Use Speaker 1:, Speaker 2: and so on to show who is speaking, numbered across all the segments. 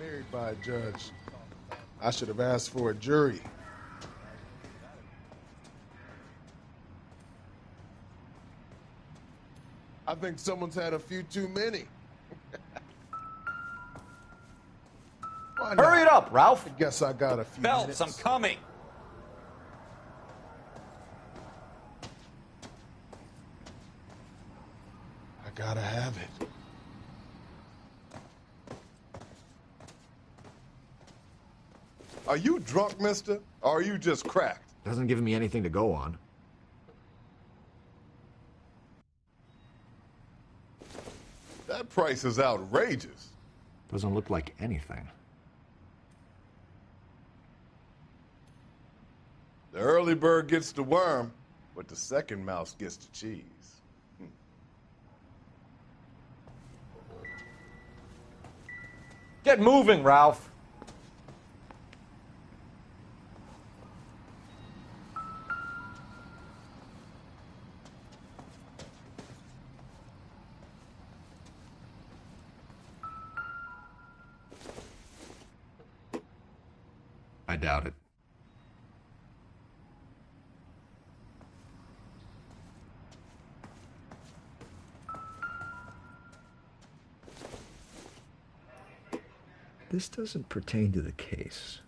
Speaker 1: Married by a judge. I should have asked for a jury. I think someone's had a few too many. Why not?
Speaker 2: Hurry it up, Ralph.
Speaker 1: I guess I got a few
Speaker 3: Belts,
Speaker 1: minutes.
Speaker 3: I'm coming.
Speaker 1: I gotta have it. Are you drunk, mister? Or are you just cracked?
Speaker 4: Doesn't give me anything to go on.
Speaker 1: That price is outrageous.
Speaker 4: Doesn't look like anything.
Speaker 1: The early bird gets the worm, but the second mouse gets the cheese.
Speaker 2: Get moving, Ralph.
Speaker 4: I doubt it. This doesn't pertain to the case.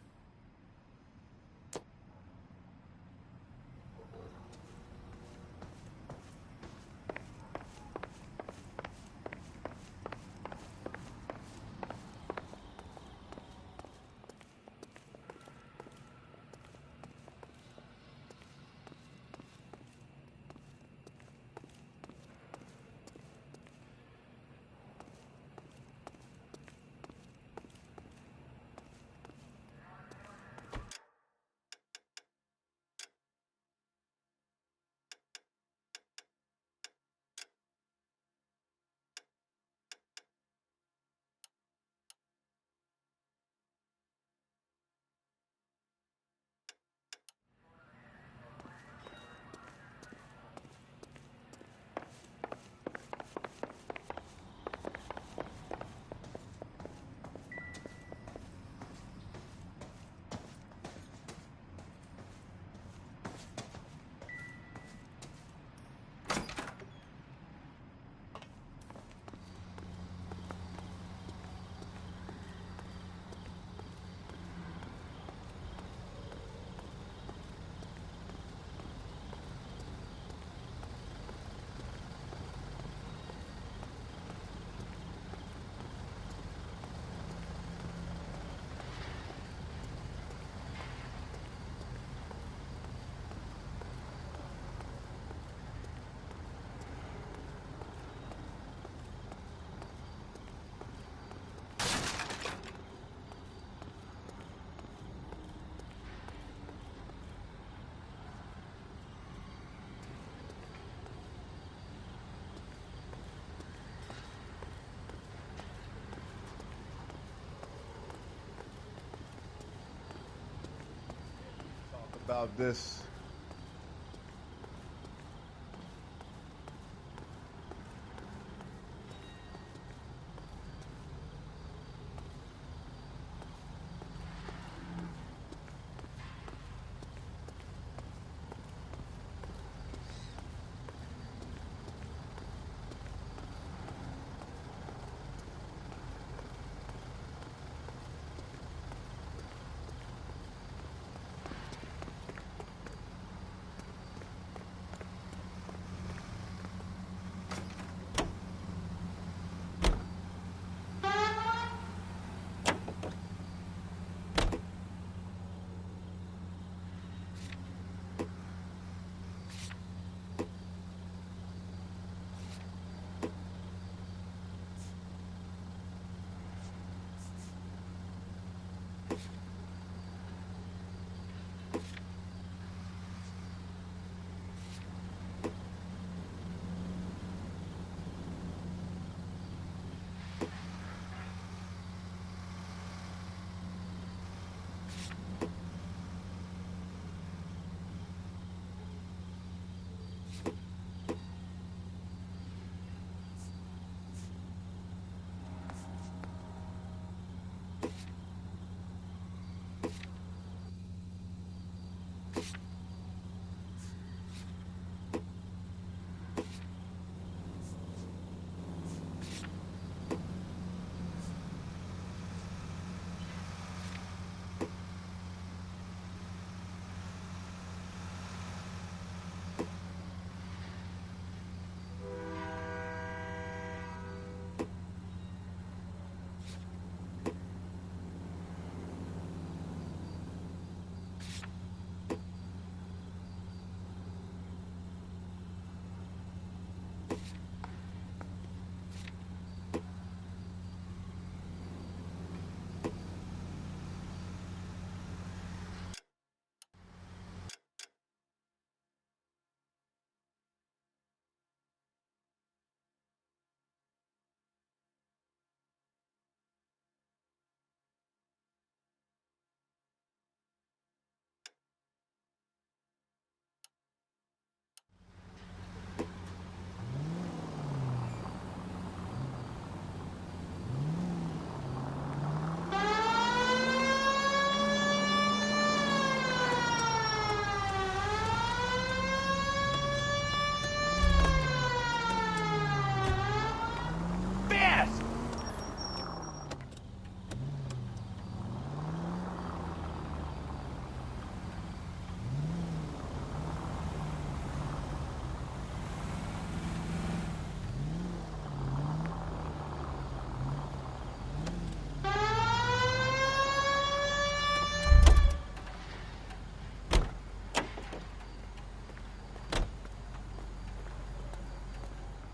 Speaker 1: About this.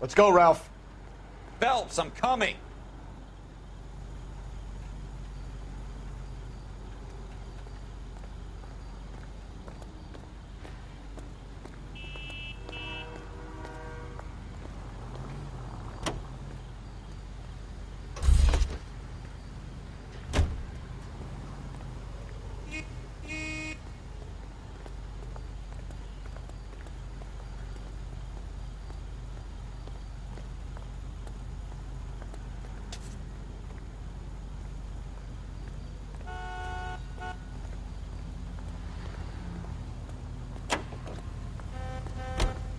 Speaker 2: Let's go, Ralph.
Speaker 3: Phelps, I'm coming.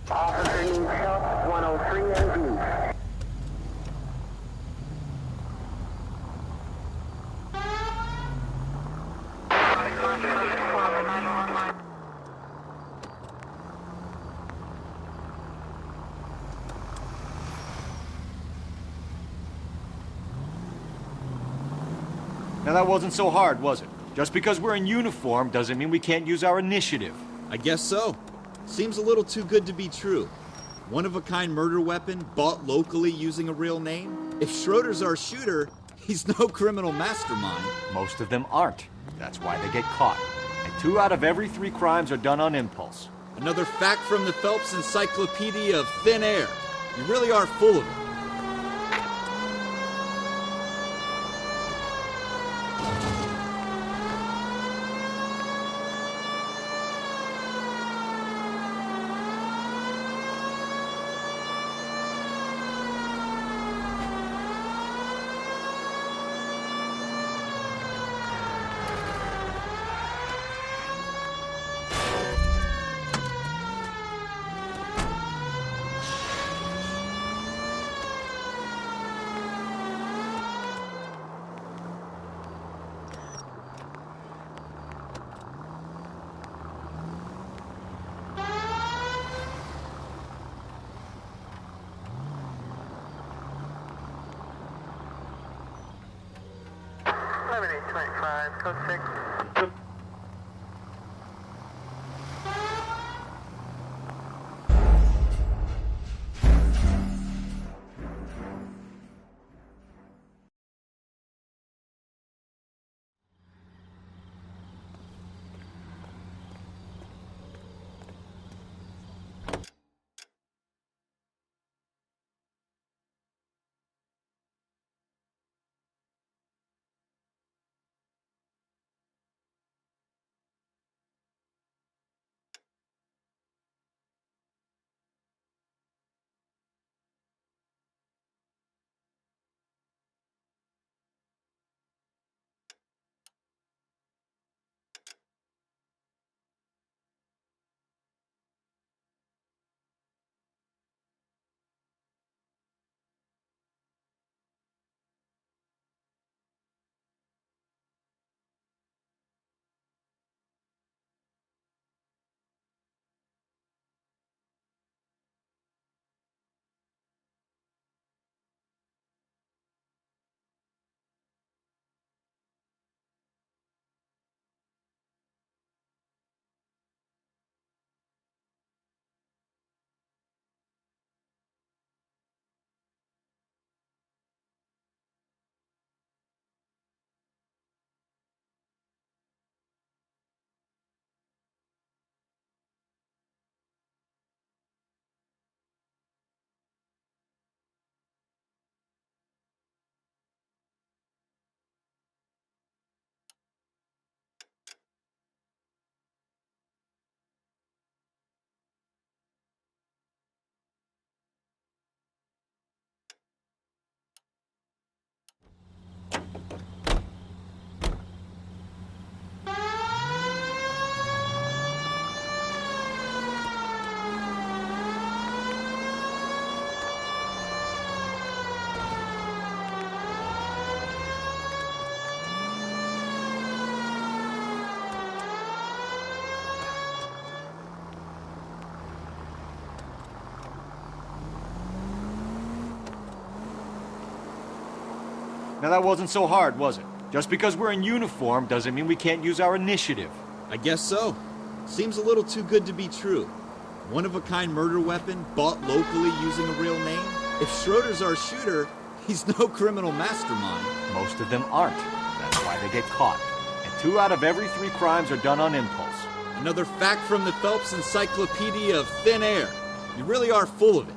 Speaker 5: Officer needs help, 103 NV.
Speaker 2: Now that wasn't so hard, was it? Just because we're in uniform doesn't mean we can't use our initiative.
Speaker 6: I guess so. Seems a little too good to be true. One-of-a-kind murder weapon bought locally using a real name? If Schroeder's our shooter, he's no criminal mastermind.
Speaker 2: Most of them aren't. That's why they get caught. And 2 out of every 3 crimes are done on impulse.
Speaker 6: Another fact from the Phelps Encyclopedia of Thin Air. You really are full of it.
Speaker 5: Code 6.
Speaker 2: Now that wasn't so hard, was it? Just because we're in uniform doesn't mean we can't use our initiative.
Speaker 6: I guess so. Seems a little too good to be true. One-of-a-kind murder weapon bought locally using a real name? If Schroeder's our shooter, he's no criminal mastermind.
Speaker 2: Most of them aren't. That's why they get caught. And 2 out of every 3 crimes are done on impulse.
Speaker 6: Another fact from the Phelps Encyclopedia of Thin Air. You really are full of it.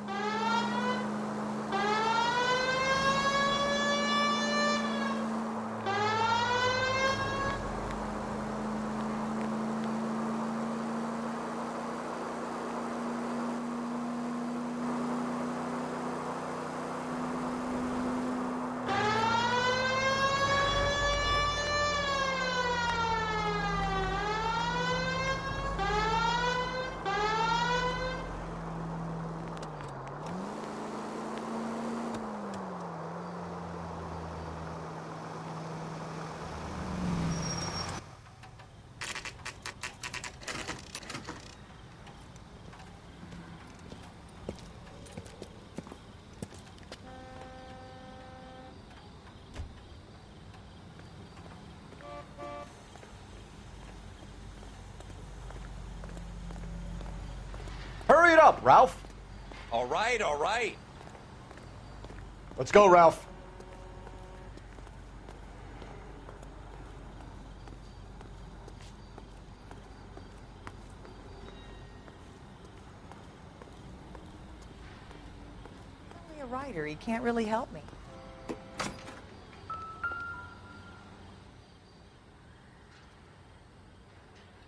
Speaker 2: Hurry it up, Ralph!
Speaker 3: All right, all right.
Speaker 2: Let's go, Ralph.
Speaker 7: Only a writer. He can't really help me.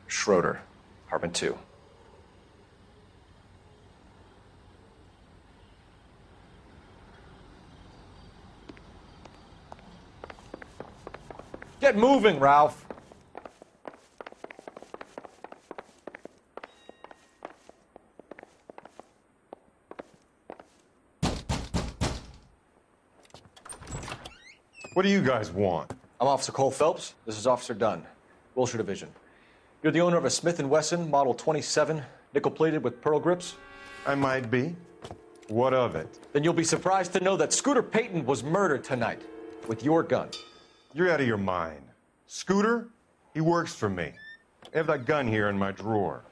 Speaker 8: Schroeder, Apartment 2.
Speaker 2: Get moving, Ralph.
Speaker 9: What do you guys want?
Speaker 8: I'm Officer Cole Phelps. This is Officer Dunn, Wilshire Division. You're the owner of a Smith & Wesson Model 27, nickel-plated with pearl grips?
Speaker 9: I might be. What of it?
Speaker 8: Then you'll be surprised to know that Scooter Payton was murdered tonight with your gun.
Speaker 9: You're out of your mind. Scooter? He works for me. I have that gun here in my drawer.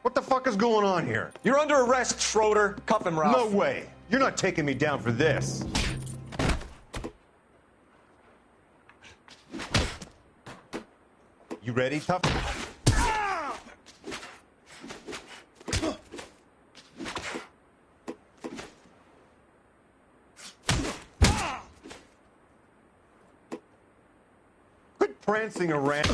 Speaker 9: What the fuck is going on here?
Speaker 8: You're under arrest, Schroeder. Cuff him, Ralph.
Speaker 9: No way. You're not taking me down for this. You ready, tough? Quit prancing around.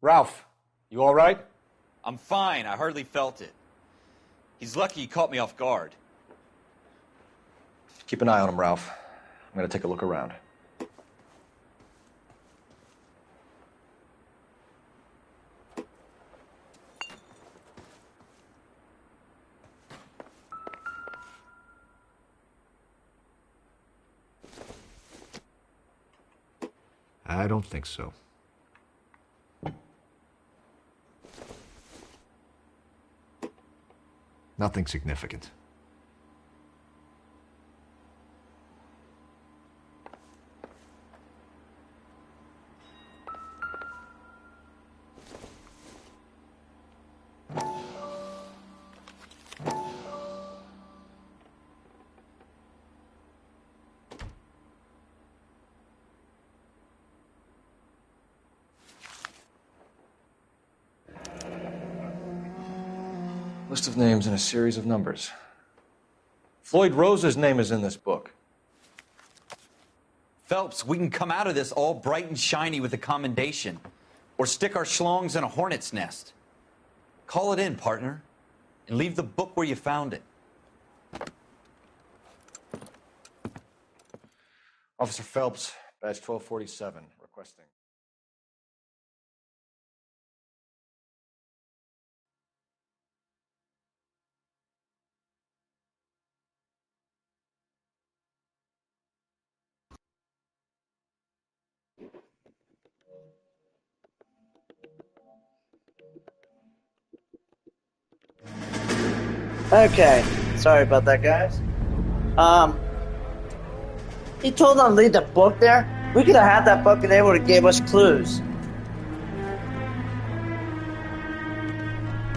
Speaker 8: Ralph, you all right?
Speaker 3: I'm fine. I hardly felt it. He's lucky he caught me off guard.
Speaker 8: Keep an eye on him, Ralph. I'm gonna take a look around.
Speaker 4: I don't think so. Nothing significant.
Speaker 8: List of names and a series of numbers. Floyd Rose's name is in this book.
Speaker 3: Phelps, we can come out of this all bright and shiny with a commendation. Or stick our schlongs in a hornet's nest. Call it in, partner. And leave the book where you found it.
Speaker 8: Officer Phelps, badge 1247, requesting.
Speaker 10: Okay, sorry about that, guys. He told them to leave the book there. We could have had that book and they would have gave us clues.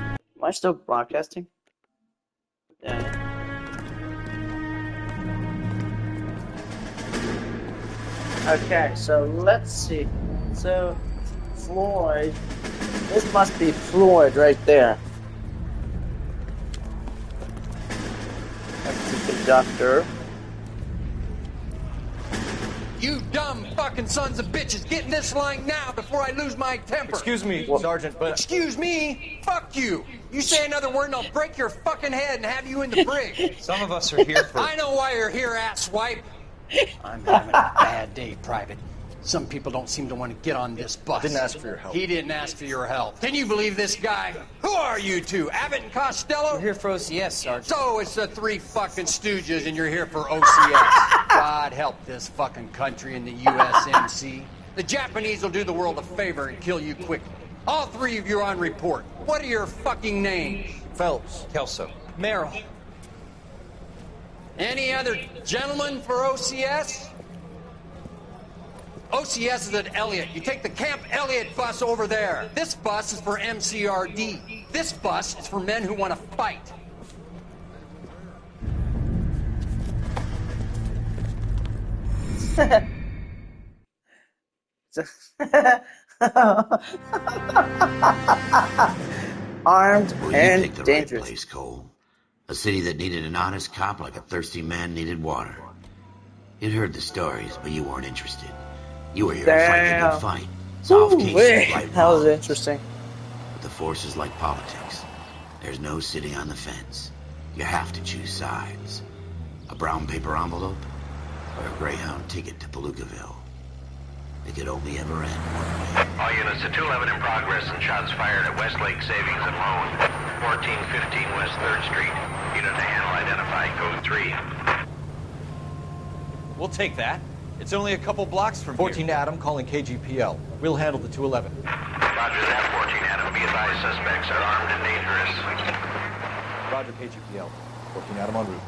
Speaker 10: Am I still broadcasting? Yeah. Okay, so let's see. So, Floyd. This must be Floyd right there. That's the conductor.
Speaker 11: You dumb fucking sons of bitches, get in this line now before I lose my temper.
Speaker 8: Excuse me, Sergeant, but...
Speaker 11: Excuse me? Fuck you. You say another word and I'll break your fucking head and have you in the brig.
Speaker 3: Some of us are here for...
Speaker 11: I know why you're here, asswipe.
Speaker 12: I'm having a bad day, Private. Some people don't seem to want to get on this bus.
Speaker 8: Didn't ask for your help.
Speaker 11: He didn't ask for your help. Can you believe this guy? Who are you two? Abbott and Costello?
Speaker 12: We're here for OCS, Sergeant.
Speaker 11: So it's the three fucking stooges and you're here for OCS. God help this fucking country and the USMC. The Japanese will do the world a favor and kill you quickly. All three of you are on report. What are your fucking names?
Speaker 8: Phelps.
Speaker 3: Kelso.
Speaker 12: Merrill.
Speaker 11: Any other gentlemen for OCS? OCS is at Elliott. You take the Camp Elliott bus over there. This bus is for MCRD. This bus is for men who want to fight.
Speaker 10: Armed
Speaker 13: well,
Speaker 10: and
Speaker 13: you picked the
Speaker 10: dangerous.
Speaker 13: Right place, Cole. A city that needed an honest cop like a thirsty man needed water. You'd heard the stories, but you weren't interested. You were here to fight the good fight. Solve cases, right
Speaker 10: that was
Speaker 13: wrongs.
Speaker 10: interesting.
Speaker 13: But the force is like politics. There's no sitting on the fence. You have to choose sides. A brown paper envelope or a Greyhound ticket to Palookaville. It could only ever end one way.
Speaker 14: All units to 211 in progress and shots fired at Westlake Savings and Loan, 1415 West 3rd Street. Unit to handle identified, code 3.
Speaker 3: We'll take that. It's only a couple blocks from
Speaker 8: 14
Speaker 3: here.
Speaker 8: Adam calling KGPL. We'll handle the 211.
Speaker 14: Roger that, 14 Adam. Be advised, suspects are armed and dangerous.
Speaker 8: Roger, KGPL. 14 Adam en route.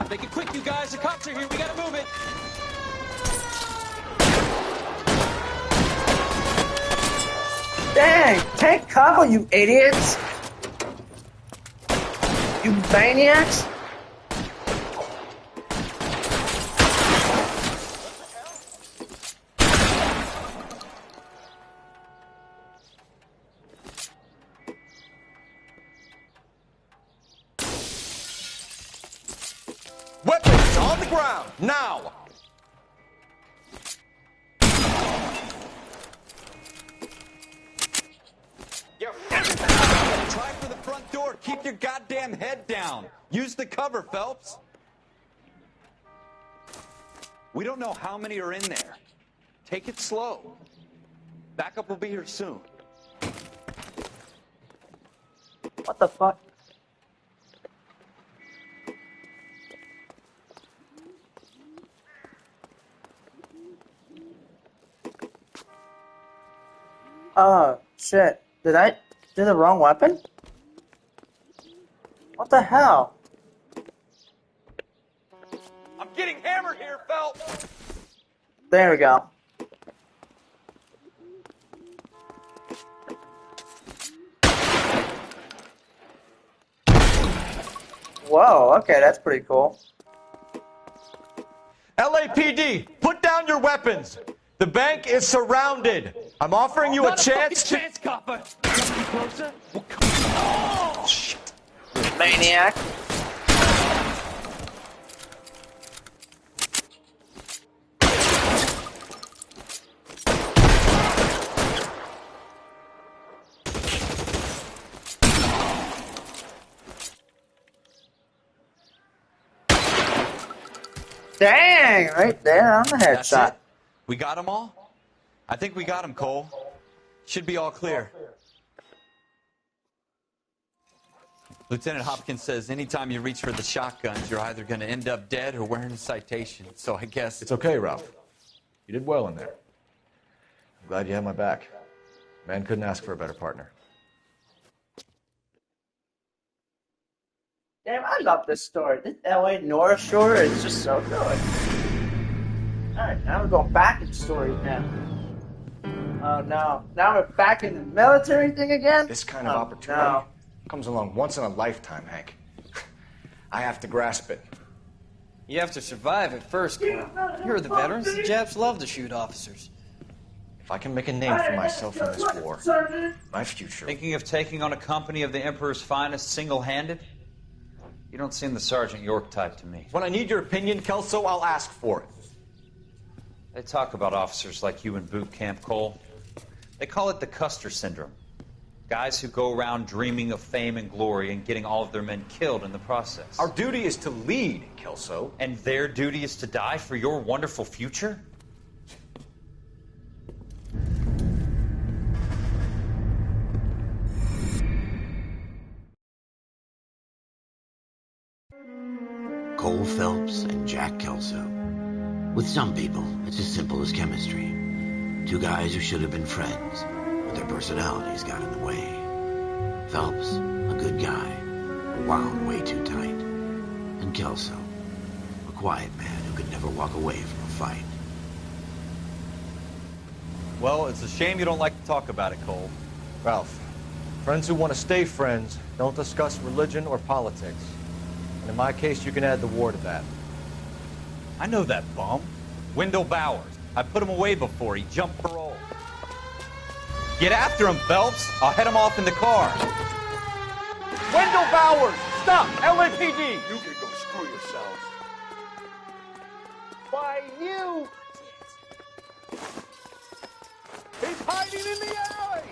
Speaker 3: Make it quick, you guys. The cops are here. We gotta move it.
Speaker 10: Dang, take cover, you idiots! You maniacs!
Speaker 9: Weapons on the ground, now!
Speaker 3: Try for the front door. Keep your goddamn head down. Use the cover, Phelps. We don't know how many are in there. Take it slow. Backup will be here soon.
Speaker 10: What the fuck? Oh, shit. Did I do the wrong weapon? What the hell?
Speaker 3: I'm getting hammered here, Phelps.
Speaker 10: There we go. Whoa, okay, that's pretty cool.
Speaker 9: LAPD, put down your weapons. The bank is surrounded. I'm offering you a chance to...
Speaker 3: chance, copper. Closer.
Speaker 10: Oh, shit. Maniac. Dang, right there on the headshot.
Speaker 3: We got them all? I think we got him, Cole. Should be all clear. Lieutenant Hopkins says anytime you reach for the shotguns, you're either going to end up dead or wearing a citation. So I guess...
Speaker 8: It's okay, Ralph. You did well in there. I'm glad you had my back. Man couldn't ask for a better partner.
Speaker 10: Damn, I love this story. This LA Noire story is just so good. Alright, now we're going back in stories now. Oh no. Now we're back in the military thing again?
Speaker 8: This kind of opportunity comes along once in a lifetime, Hank. I have to grasp it.
Speaker 12: You have to survive at first, Cole. You're the veterans. The Japs love to shoot officers.
Speaker 8: If I can make a name for myself in this war, my future...
Speaker 3: Thinking of taking on a company of the Emperor's finest single-handed? You don't seem the Sergeant York type to me.
Speaker 8: When I need your opinion, Kelso, I'll ask for it.
Speaker 3: They talk about officers like you in boot camp, Cole. They call it the Custer syndrome. Guys who go around dreaming of fame and glory and getting all of their men killed in the process.
Speaker 8: Our duty is to lead, Kelso.
Speaker 3: And their duty is to die for your wonderful future?
Speaker 13: Cole Phelps and Jack Kelso. With some people, it's as simple as chemistry. Two guys who should have been friends, but their personalities got in the way. Phelps, a good guy, wound way too tight. And Kelso, a quiet man who could never walk away from a fight.
Speaker 3: Well, it's a shame you don't like to talk about it, Cole.
Speaker 8: Ralph, friends who want to stay friends don't discuss religion or politics. And in my case, you can add the war to that.
Speaker 3: I know that bum. Wendell Bowers. I put him away before. He jumped parole. Get after him, Phelps. I'll head him off in the car.
Speaker 2: Wendell Bowers! Stop! LAPD!
Speaker 1: You can go screw yourselves.
Speaker 2: Why, you! He's hiding in the alley!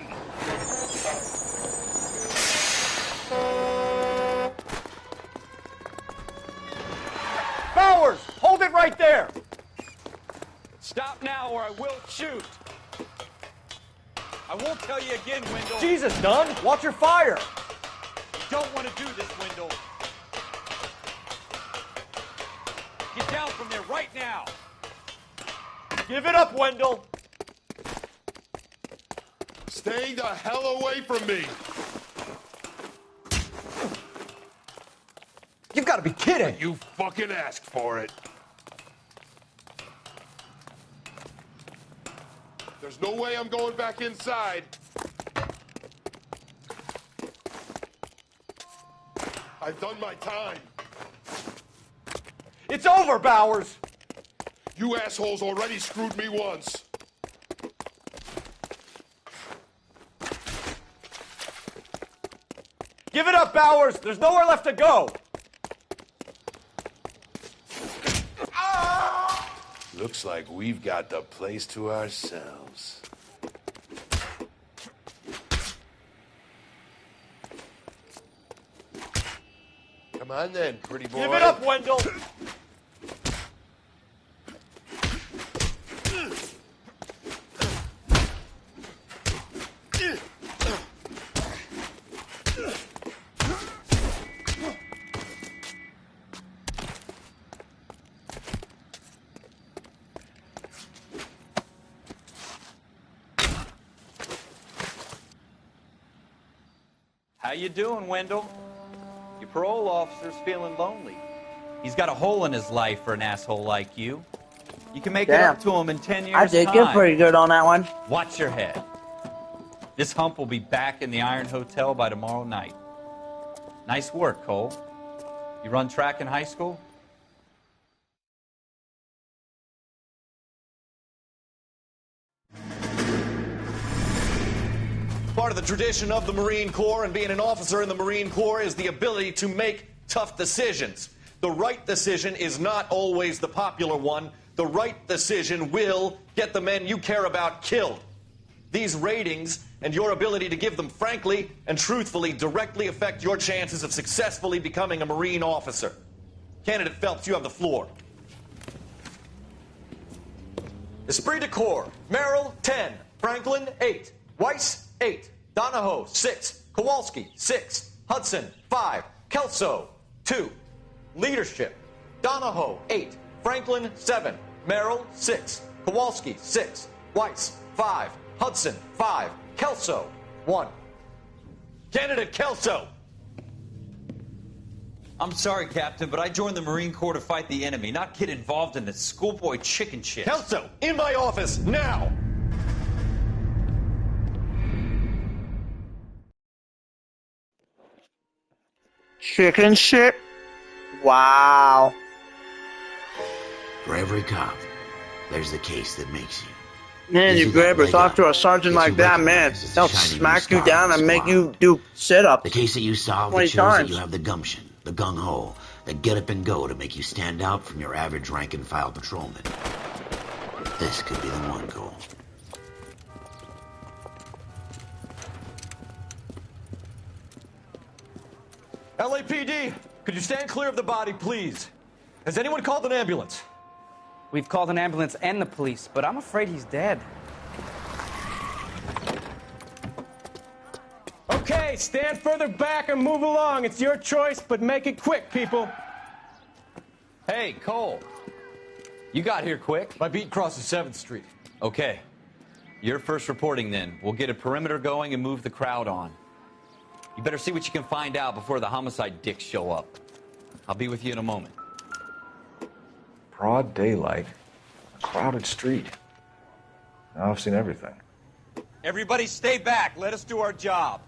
Speaker 2: Bowers! Hold it right there!
Speaker 3: Stop now or I will shoot. I won't tell you again, Wendell.
Speaker 2: Jesus, Dunn! Watch your fire!
Speaker 3: Don't want to do this, Wendell. Get down from there right now.
Speaker 2: Give it up, Wendell!
Speaker 1: Stay the hell away from me.
Speaker 8: You've got to be kidding!
Speaker 1: You fucking asked for it. There's no way I'm going back inside. I've done my time.
Speaker 2: It's over, Bowers!
Speaker 1: You assholes already screwed me once.
Speaker 2: Give it up, Bowers! There's nowhere left to go!
Speaker 1: Looks like we've got the place to ourselves. Come on then, pretty boy.
Speaker 2: Give it up, Wendell!
Speaker 3: How you doing, Wendell? Your parole officer's feeling lonely. He's got a hole in his life for an asshole like you. You can make it up to him in 10 years'
Speaker 10: I did
Speaker 3: time.
Speaker 10: get pretty good on that one.
Speaker 3: Watch your head. This hump will be back in the Iron Hotel by tomorrow night. Nice work, Cole. You run track in high school?
Speaker 15: Part of the tradition of the Marine Corps and being an officer in the Marine Corps is the ability to make tough decisions. The right decision is not always the popular one. The right decision will get the men you care about killed. These ratings and your ability to give them frankly and truthfully directly affect your chances of successfully becoming a Marine officer. Candidate Phelps, you have the floor. Esprit de Corps, Merrill, 10. Franklin, 8. Weiss, 8. Donahoe, 6. Kowalski, 6. Hudson, 5. Kelso, 2. Leadership. Donahoe, 8. Franklin, 7. Merrill, 6. Kowalski, 6. Weiss, 5. Hudson, 5. Kelso, 1. Candidate Kelso!
Speaker 3: I'm sorry, Captain, but I joined the Marine Corps to fight the enemy, not get involved in this schoolboy chicken shit.
Speaker 15: Kelso, in my office, now!
Speaker 10: Chicken shit? Wow.
Speaker 13: For every cop, there's the case that makes you.
Speaker 10: Man, you grab or talk to a sergeant like that, man, they'll smack you down and make you do sit-ups.
Speaker 13: The case that you solve
Speaker 10: 20
Speaker 13: that shows that
Speaker 10: times.
Speaker 13: you have the gumption, the gung-ho, the get-up-and-go to make you stand out from your average rank-and-file patrolman. This could be the one, Cole.
Speaker 15: LAPD, could you stand clear of the body, please? Has anyone called an ambulance?
Speaker 16: We've called an ambulance and the police, but I'm afraid he's dead.
Speaker 17: Okay, stand further back and move along. It's your choice, but make it quick, people.
Speaker 3: Hey, Cole. You got here quick.
Speaker 15: My beat crosses 7th Street.
Speaker 3: Okay. You're first reporting then. We'll get a perimeter going and move the crowd on. You better see what you can find out before the homicide dicks show up. I'll be with you in a moment.
Speaker 8: Broad daylight, a crowded street. Now I've seen everything.
Speaker 3: Everybody stay back. Let us do our job.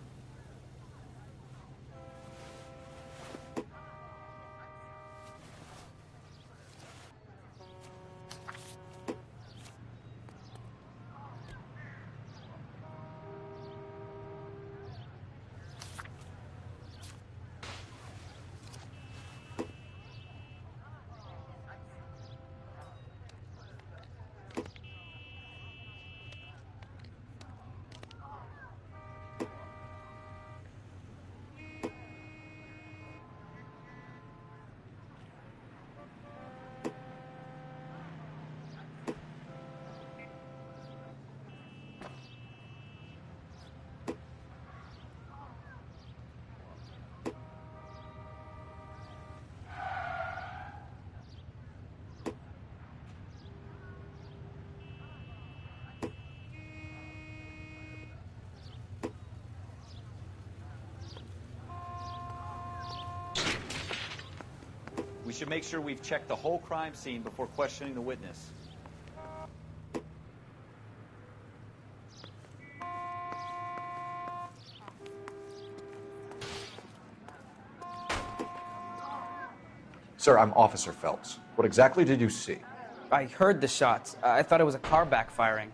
Speaker 3: We should make sure we've checked the whole crime scene before questioning the witness.
Speaker 8: Sir, I'm Officer Phelps. What exactly did you see?
Speaker 16: I heard the shots. I thought it was a car backfiring.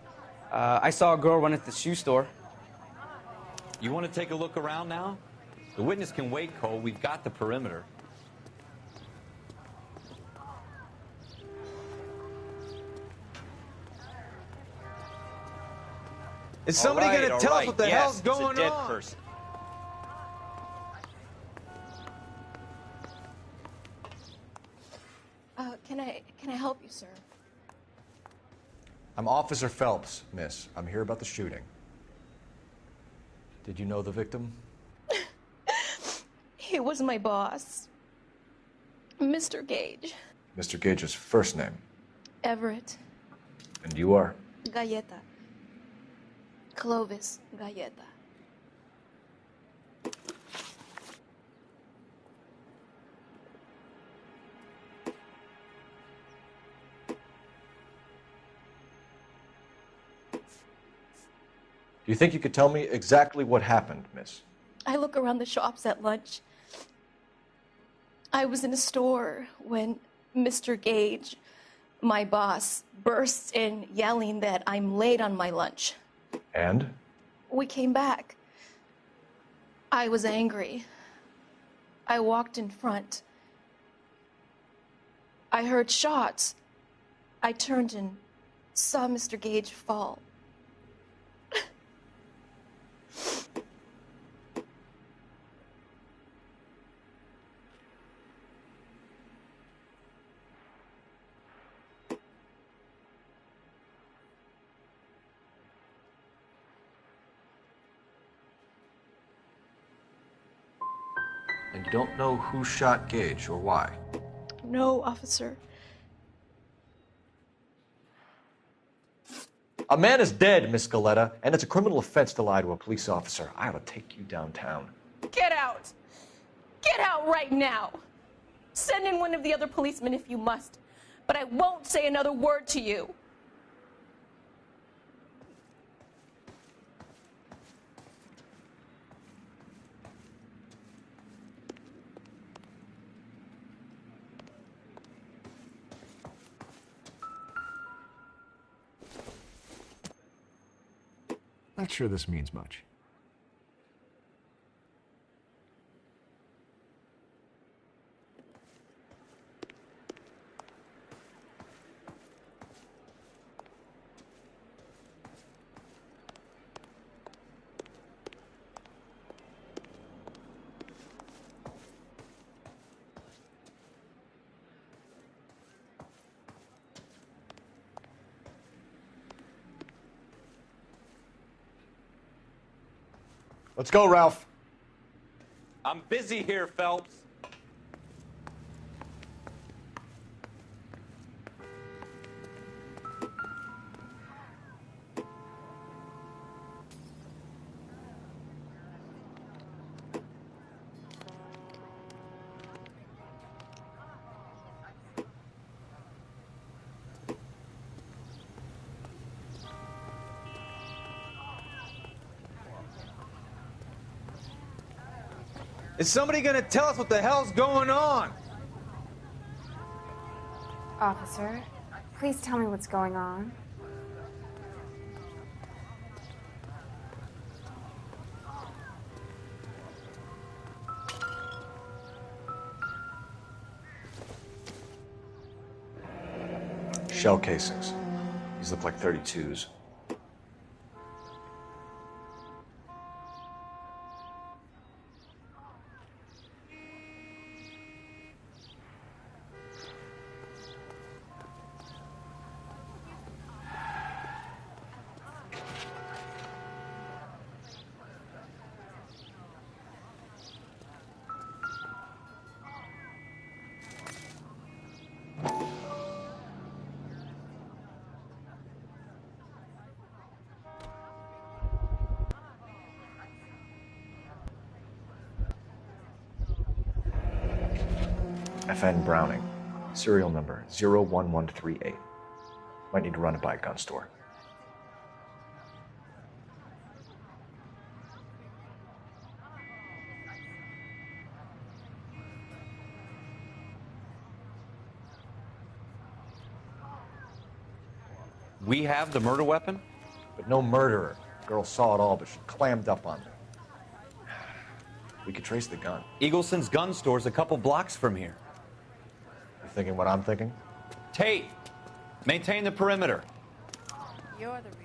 Speaker 16: I saw a girl run at the shoe store.
Speaker 3: You want to take a look around now? The witness can wait, Cole. We've got the perimeter.
Speaker 15: Is somebody going to tell us what the hell's going
Speaker 3: it's a dead
Speaker 15: on?
Speaker 3: person.
Speaker 18: Can I help you, sir?
Speaker 8: I'm Officer Phelps, miss. I'm here about the shooting. Did you know the victim?
Speaker 18: He was my boss, Mr. Gage.
Speaker 8: Mr. Gage's first name.
Speaker 18: Everett.
Speaker 8: And you are?
Speaker 18: Galleta. Clovis Galleta.
Speaker 8: Do you think you could tell me exactly what happened, miss?
Speaker 18: I look around the shops at lunch. I was in a store when Mr. Gage, my boss, bursts in yelling that I'm late on my lunch.
Speaker 8: And?
Speaker 18: We came back. I was angry. I walked in front. I heard shots. I turned and saw Mr. Gage fall.
Speaker 8: And you don't know who shot Gage or why?
Speaker 18: No, officer.
Speaker 8: A man is dead, Miss Galetta, and it's a criminal offense to lie to a police officer. I ought to take you downtown.
Speaker 18: Get out! Get out right now! Send in one of the other policemen if you must, but I won't say another word to you.
Speaker 4: Not sure this means much.
Speaker 8: Let's go, Ralph.
Speaker 3: I'm busy here, Phelps.
Speaker 19: Is somebody gonna tell us what the hell's going on?
Speaker 20: Officer, please tell me what's going on.
Speaker 8: Shell casings. These look like 32s. FN Browning. Serial number 01138. Might need to run it by a gun store.
Speaker 3: We have the murder weapon?
Speaker 8: But no murderer. The girl saw it all, but she clammed up on me. We could trace the gun.
Speaker 3: Eagleson's gun store's a couple blocks from here.
Speaker 8: You thinking what I'm thinking?
Speaker 3: Tate, maintain the perimeter.
Speaker 20: You're the reason.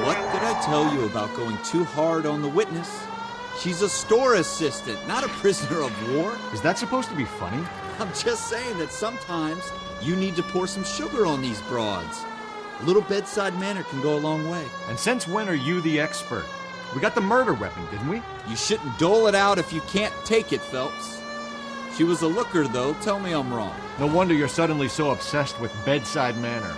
Speaker 6: What did I tell you about going too hard on the witness? She's a store assistant, not a prisoner of war.
Speaker 4: Is that supposed to be funny?
Speaker 6: I'm just saying that sometimes you need to pour some sugar on these broads. A little bedside manner can go a long way.
Speaker 4: And since when are you the expert? We got the murder weapon, didn't we?
Speaker 6: You shouldn't dole it out if you can't take it, Phelps. She was a looker, though. Tell me I'm wrong.
Speaker 4: No wonder you're suddenly so obsessed with bedside manner.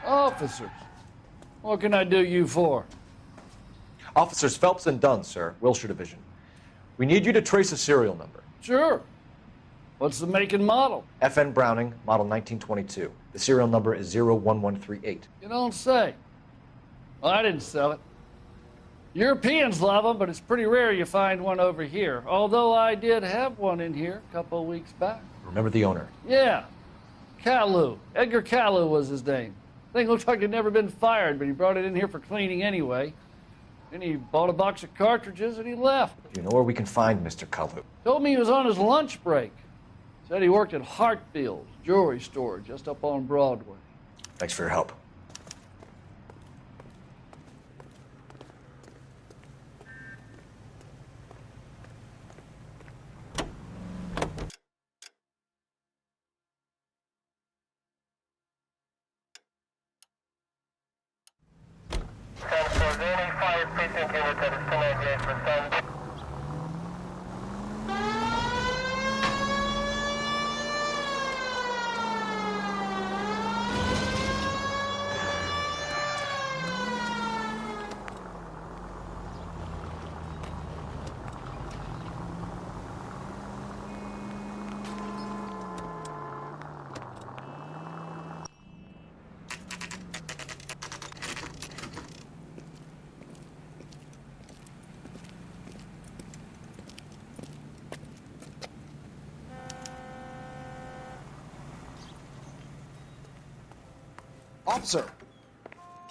Speaker 21: Officers, what can I do you for?
Speaker 8: Officers Phelps and Dunn, sir, Wilshire Division. We need you to trace a serial number.
Speaker 21: Sure. What's the make and model?
Speaker 8: FN Browning, model 1922. The serial number is 01138.
Speaker 21: You don't say. Well, I didn't sell it. Europeans love them, but it's pretty rare you find one over here. Although I did have one in here a couple of weeks back.
Speaker 8: Remember the owner?
Speaker 21: Yeah. Kalu. Edgar Kalu was his name. Thing looked like he'd never been fired, but he brought it in here for cleaning anyway. Then he bought a box of cartridges and he left.
Speaker 8: Do you know where we can find Mr. Kalu?
Speaker 21: Told me he was on his lunch break. Said he worked at Hartfield's jewelry store just up on Broadway.
Speaker 8: Thanks for your help.
Speaker 5: Officer,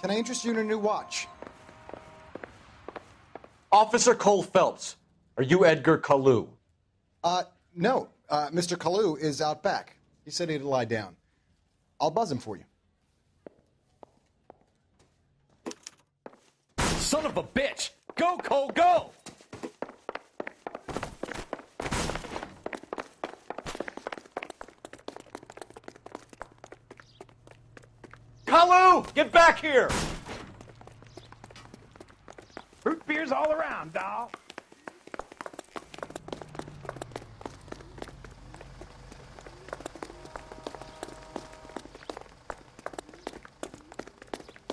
Speaker 5: can I interest you in a new watch?
Speaker 8: Officer Cole Phelps, are you Edgar Kalu?
Speaker 5: No. Mr. Kalu is out back. He said he'd lie down. I'll buzz him for you.
Speaker 15: Son of a bitch! Go, Cole, go! Kalu! Get back here!
Speaker 21: Root beers all around, doll.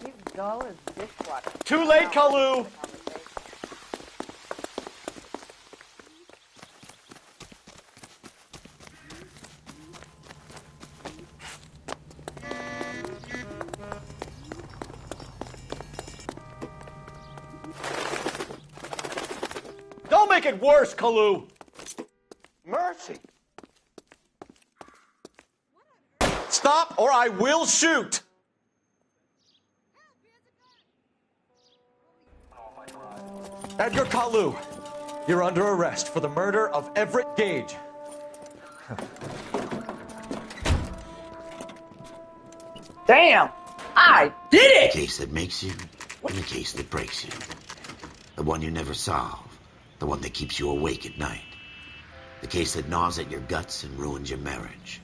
Speaker 7: He's dull as dishwater.
Speaker 15: Too late, Kalu! Don't make it worse, Kalu!
Speaker 21: Mercy.
Speaker 15: Stop or I will shoot! Edgar Kalu, you're under arrest for the murder of Everett Gage.
Speaker 10: Damn! I did it!
Speaker 13: The case that makes you and the case that breaks you. The one you never solve. The one that keeps you awake at night. The case that gnaws at your guts and ruins your marriage.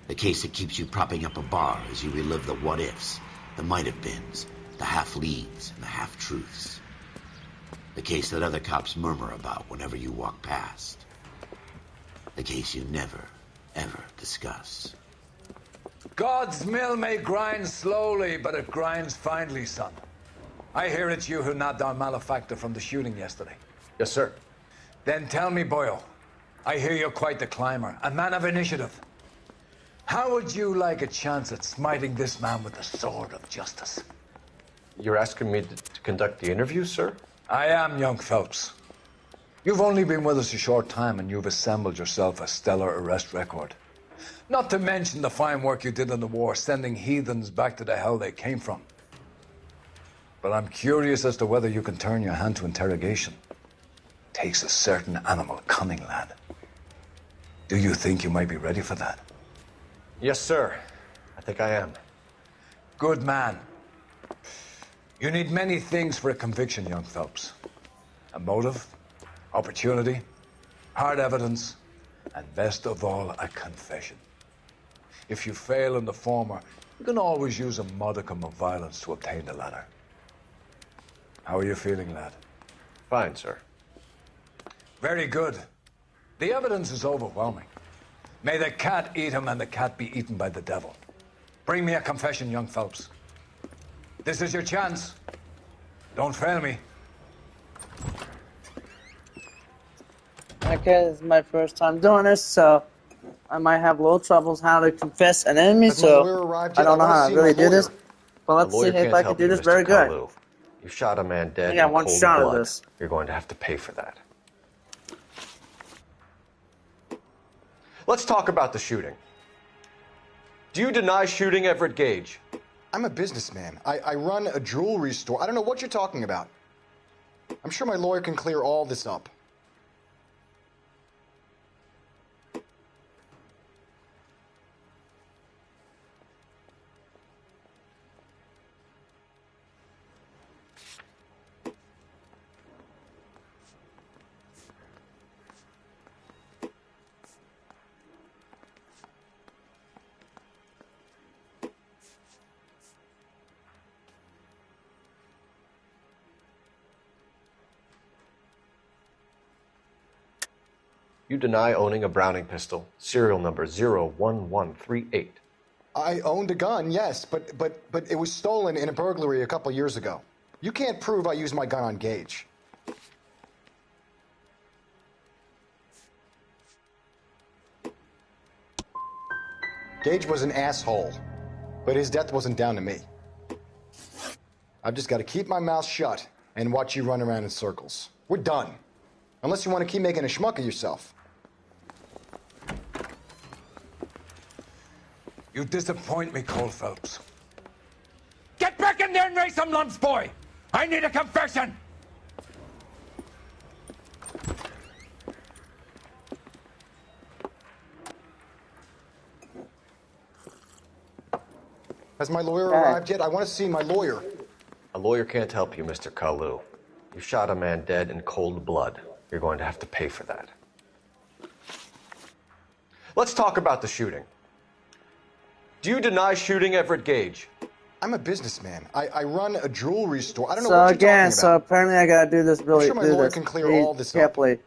Speaker 13: The case that keeps you propping up a bar as you relive the what-ifs, the might-have-beens, the half-leads, and the half-truths. The case that other cops murmur about whenever you walk past. The case you never, ever discuss.
Speaker 22: God's mill may grind slowly, but it grinds finely, son. I hear it's you who nabbed our malefactor from the shooting yesterday.
Speaker 8: Yes, sir.
Speaker 22: Then tell me, Boyle, I hear you're quite the climber, a man of initiative. How would you like a chance at smiting this man with the sword of justice?
Speaker 9: You're asking me to conduct the interview, sir?
Speaker 22: I am, young Phelps. You've only been with us a short time and you've assembled yourself a stellar arrest record. Not to mention the fine work you did in the war, sending heathens back to the hell they came from. But I'm curious as to whether you can turn your hand to interrogation. Takes a certain animal cunning, lad. Do you think you might be ready for that?
Speaker 9: Yes, sir. I think I am.
Speaker 22: Good man. You need many things for a conviction, young Phelps. A motive, opportunity, hard evidence, and best of all, a confession. If you fail in the former, you can always use a modicum of violence to obtain the latter. How are you feeling, lad?
Speaker 9: Fine, sir.
Speaker 22: Very good. The evidence is overwhelming. May the cat eat him and the cat be eaten by the devil. Bring me a confession, young Phelps. This is your chance. Don't fail me.
Speaker 10: Okay, this is my first time doing this, so I might have little troubles how to confess an enemy,
Speaker 5: Has my
Speaker 10: so
Speaker 5: lawyer arrived
Speaker 10: I
Speaker 5: yet?
Speaker 10: don't know
Speaker 5: I wanna
Speaker 10: how
Speaker 5: see
Speaker 10: to really
Speaker 5: my
Speaker 10: do this.
Speaker 5: lawyer.
Speaker 10: But
Speaker 15: A
Speaker 10: let's see
Speaker 15: lawyer
Speaker 10: if
Speaker 15: can't
Speaker 10: I can
Speaker 15: help
Speaker 10: do
Speaker 15: you,
Speaker 10: this
Speaker 15: Mr.
Speaker 10: very good.
Speaker 15: Kalu. You shot a man dead
Speaker 10: got
Speaker 15: in
Speaker 10: one
Speaker 15: cold
Speaker 10: shot of
Speaker 15: blood.
Speaker 10: this.
Speaker 15: You're going to have to pay for that. Let's talk about the shooting. Do you deny shooting Everett Gage?
Speaker 5: I'm a businessman. I run a jewelry store. I don't know what you're talking about. I'm sure my lawyer can clear all this up.
Speaker 15: You deny owning a Browning pistol, serial number 01138.
Speaker 5: I owned a gun, yes, but it was stolen in a burglary a couple years ago. You can't prove I used my gun on Gage. Gage was an asshole, but his death wasn't down to me. I've just got to keep my mouth shut and watch you run around in circles. We're done. Unless you want to keep making a schmuck of yourself.
Speaker 22: You disappoint me, Cole Phelps.
Speaker 11: Get back in there and raise some lumps, boy! I need a confession!
Speaker 5: Has my lawyer arrived yet? I want to see my lawyer.
Speaker 15: A lawyer can't help you, Mr. Kalu. You shot a man dead in cold blood. You're going to have to pay for that. Let's talk about the shooting. Do you deny shooting Everett Gage?
Speaker 5: I'm a businessman. I run a jewelry store. I don't know
Speaker 10: So
Speaker 5: what you're
Speaker 10: again,
Speaker 5: talking
Speaker 10: so
Speaker 5: about.
Speaker 10: apparently I gotta do this really.
Speaker 5: I'm sure my
Speaker 10: do
Speaker 5: lawyer
Speaker 10: this
Speaker 5: can clear
Speaker 10: really
Speaker 5: all this up.
Speaker 10: carefully.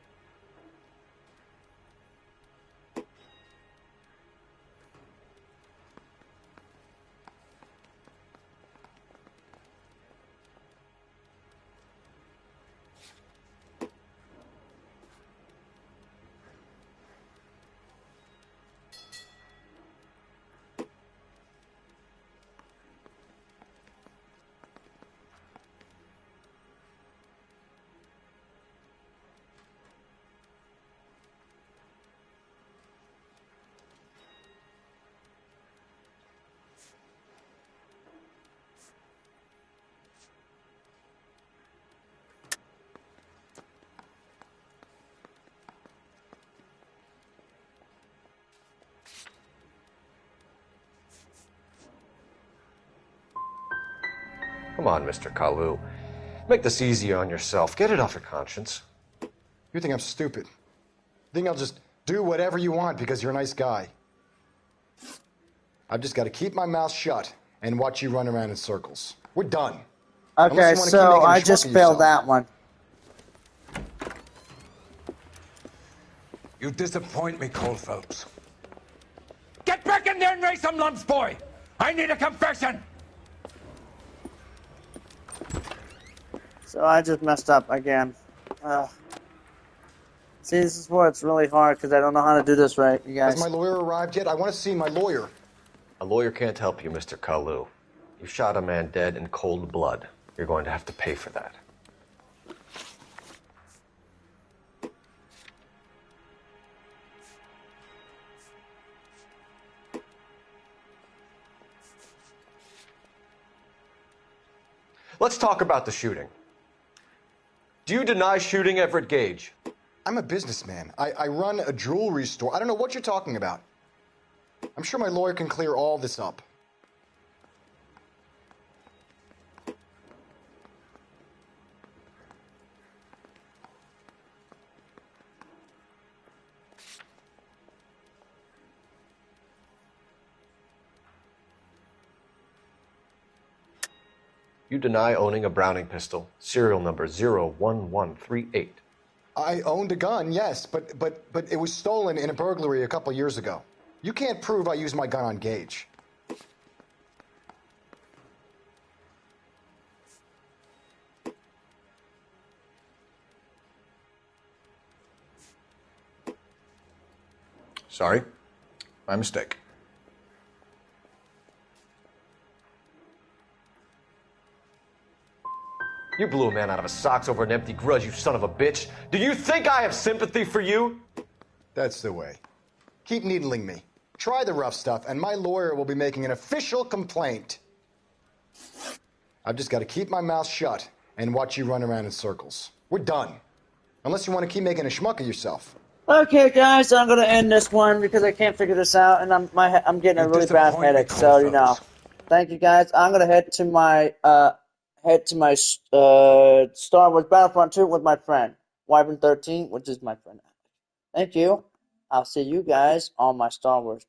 Speaker 15: Come on, Mr. Kalu. Make this easier on yourself. Get it off your conscience.
Speaker 5: You think I'm stupid? You think I'll just do whatever you want because you're a nice guy? I've just got to keep my mouth shut and watch you run around in circles. We're done.
Speaker 10: Okay, so I just failed that one.
Speaker 22: You disappoint me, Cole Phelps.
Speaker 11: Get back in there and raise some lumps, boy! I need a confession!
Speaker 10: So I just messed up again. See, this is where it's really hard because I don't know how to do this right, you guys.
Speaker 5: Has my lawyer arrived yet? I want to see my lawyer.
Speaker 15: A lawyer can't help you, Mr. Kalu. You shot a man dead in cold blood. You're going to have to pay for that. Let's talk about the shooting. Do you deny shooting Everett Gage?
Speaker 5: I'm a businessman. I run a jewelry store. I don't know what you're talking about. I'm sure my lawyer can clear all this up.
Speaker 15: You deny owning a Browning pistol, serial number 01138.
Speaker 5: I owned a gun, yes, but it was stolen in a burglary a couple years ago. You can't prove I used my gun on Gage.
Speaker 15: Sorry?
Speaker 8: My mistake.
Speaker 12: You blew a man out of his socks over an empty grudge, you son of a bitch. Do you think I have sympathy for you?
Speaker 5: That's the way. Keep needling me. Try the rough stuff, and my lawyer will be making an official complaint. I've just got to keep my mouth shut and watch you run around in circles. We're done. Unless you want to keep making a schmuck of yourself.
Speaker 10: Okay, guys, I'm gonna end this one because I can't figure this out, and I'm getting a really bad headache. So you know, thank you guys. I'm gonna head to my Star Wars Battlefront 2 with my friend Wyvern 13, which is my friend. Thank you. I'll see you guys on my Star Wars